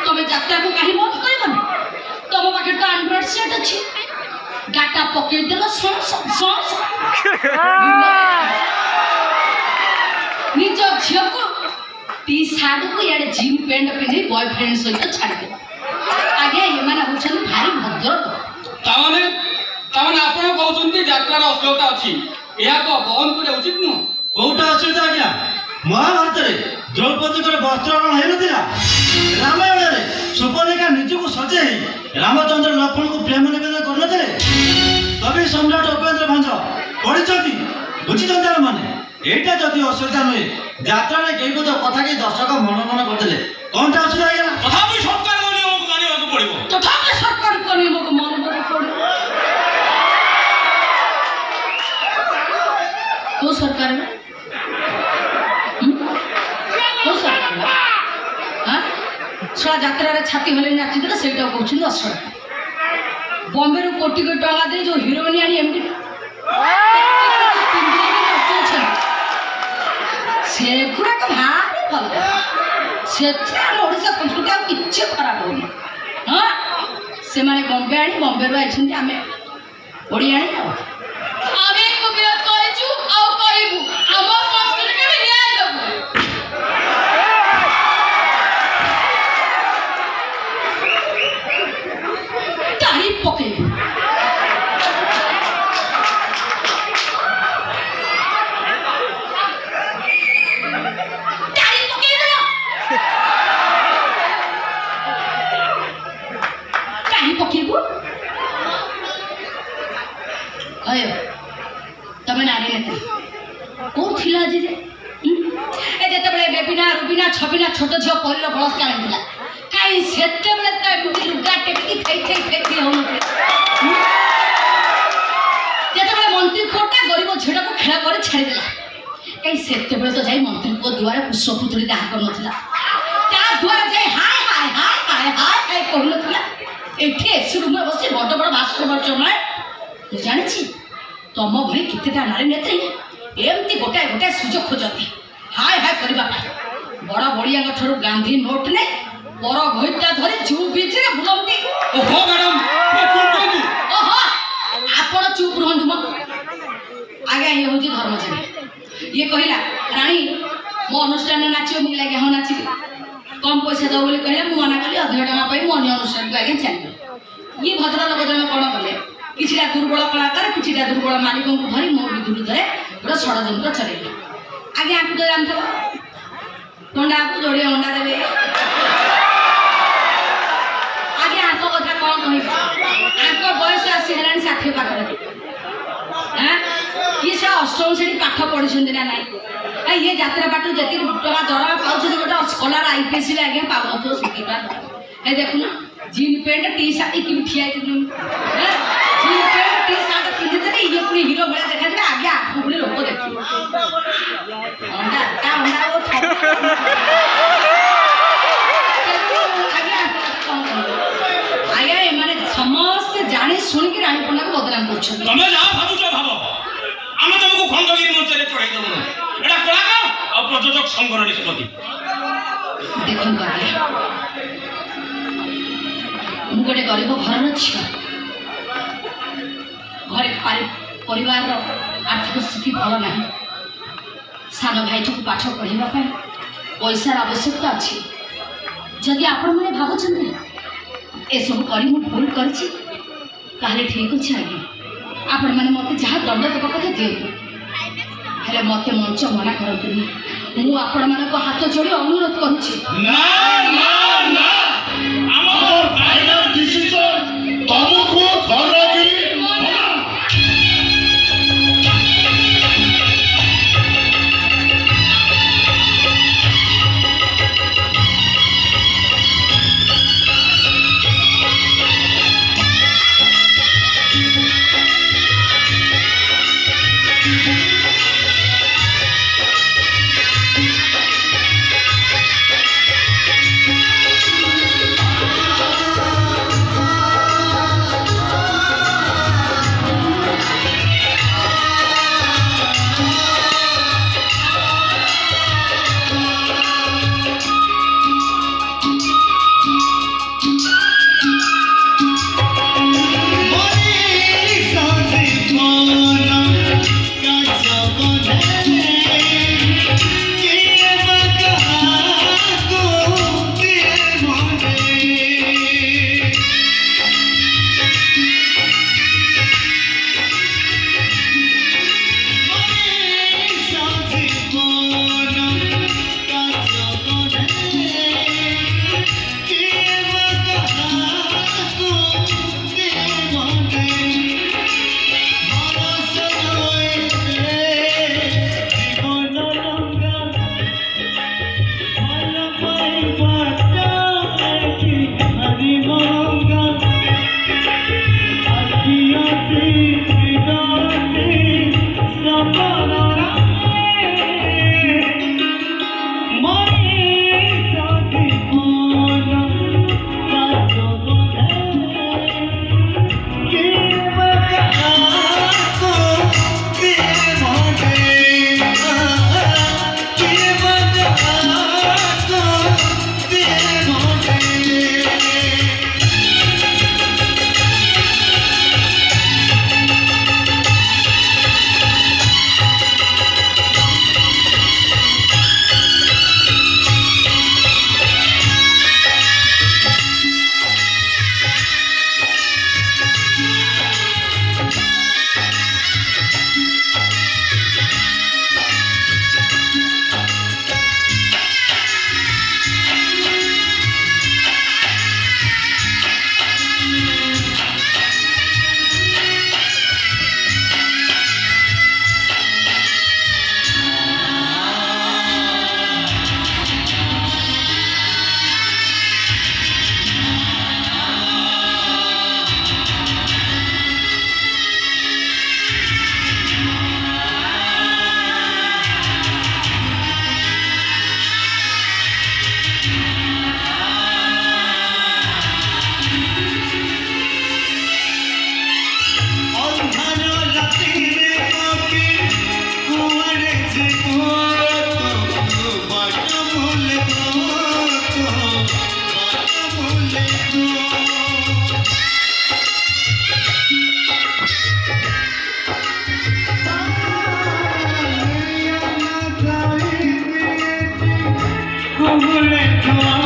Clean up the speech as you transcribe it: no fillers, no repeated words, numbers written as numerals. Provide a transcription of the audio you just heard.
तुम्हें यात्रा को कहीं बंद कर तुम पाखे तो एंड्रॉइड सेट अच्छी डाटा पकड़ देला निज झील को टी सार्ट को यार जीन पैंट पिंधि बॉयफ्रेंड सहित छाड़ दे आगे ये माने होछन भारी भद्र ताने ताने आपण कहउछन्ती यात्रार अश्लीलता अछि या को बहन करे उचित न कोटा असुविधा आज्ञा महाभारत रे द्रौपदी को वस्त्रहरण है नथिला रामायण रे सुपर्णिका निज को सजे रामचंद्र लक्ष्मण को प्रेम निवेदन करनथिले तभी सम्राट उपेंद्र भंज पढिछथि बुझिछथि माने एटा जदि असुविधा नहे यात्रा रे केइबो तो कथा के दर्शक मनोनन करथिले कोनटा असुविधा आज्ञा तथापि सरकार को नियम को मानिବାକୁ पड़िबो तथापि सरकार को नियम को मानिବାକୁ पड़िबो को सरकार छुआ यात्रा छाती हले नाची देला सेटा कहउछन असर बॉम्बे रो कोटी को टंगा दे जो हीरोइन आनी एमडी से गुरा का भारी भल से ओडिसा संस्कृति आ किछि खराब होनी हां से माने बॉम्बे आनी बॉम्बे रो आइछन आमे ओडिया आनी आमे को बिया कहछु आ कहबू हम संस्कृति के न्याय देबू पके तमें नारी नेत्री कौन थिला जे ए जते बळे बेबिना रुबिना छबिना छोट झियो परिर बळस्कार हिला काई सेते बळे त एमती लुगा टेकी खाई होन जते बळे मंत्री कोटा गरीब झेडा को खेला करे छाड़ी देला काई सेते बळे तो जाई मंत्री को दुआरे पुष्पपुतली दाह कर नथिला ता दुआरे जाई हाय हाय हाय हाय हाय हाय कहलथिला एठी एसी रूम में बसी बड़ बड़ भास्कर चमाय जानि छी तम भली कितेटा नारी नेत्री एमती गोटाए गोटाए सुजोग खोजती हाय हाय करबा बड़ बड़िया ठरू गांधी नोट ने पर घोइटा धरी जू बीच रे बुलंती ओहो मैडम ओहो आपण चुप रहंतु म आगे ये होजी धर्मचारी ये कहिला रानी मो अनुष्ठान नाचियो मि लागे हो नाची कम पैसा दो बोली कहले मु मना कली अधिक टका पाई मो अन्य अनुष्ठान को आगे चली ये भद्रलोक जन कोन कले किछिटा दुर्बल कलाकार किछिटा दुर्बल मालिक को धरी मो विरुद्ध रे पूरा षडयंत्र चलेले आगे आपको तो जानथबो तोंडा को जोड़े अंडा देबे आगे आपको कथा कोन कहि आपको बयस आसी हलान 60 पाखरे हां ये से अष्टम श्रेणी पाठ पढिछन ना नाही ए ये यात्रा पाठ जति टका दरमा पाउछ गोटे स्कॉलर आईपीएस ले आगे पाउ तो सिकिबा ए देखुन जीन पैंट टी शर्ट की ठिया दिनु हां जीन पैंट टी शर्ट पिंधि दे ये पुनी हीरो भले देखा दे आगे आपको पुनी लोक देखि अंडा वो आया माने समस्त जानी सुन के रानी पन्ना को बदनाम करछ तमे जा भाबुछ भाबो आमे तुमको खंडगिरी मंच रे चढ़ाई देबो एटा कलाकार आ प्रयोजक संघर निष्पत्ति देखन बागे मु गोटे गरीब घर छिया घरे परिवार आर्थिक स्थिति भल नहीं सान भाई को पाठ पढ़ा पैसार आवश्यकता अच्छी जदि आपण मैंने भावुं ए सब कर भूल कर ठीक अच्छे आगे आपण मैंने मत जहाँ दंड देवा कथा दिंतु हेले मत मंच मना करतुनि मु आपण मान हाथ जोड़ी अनुरोध करुच्ची ଭଗବାନ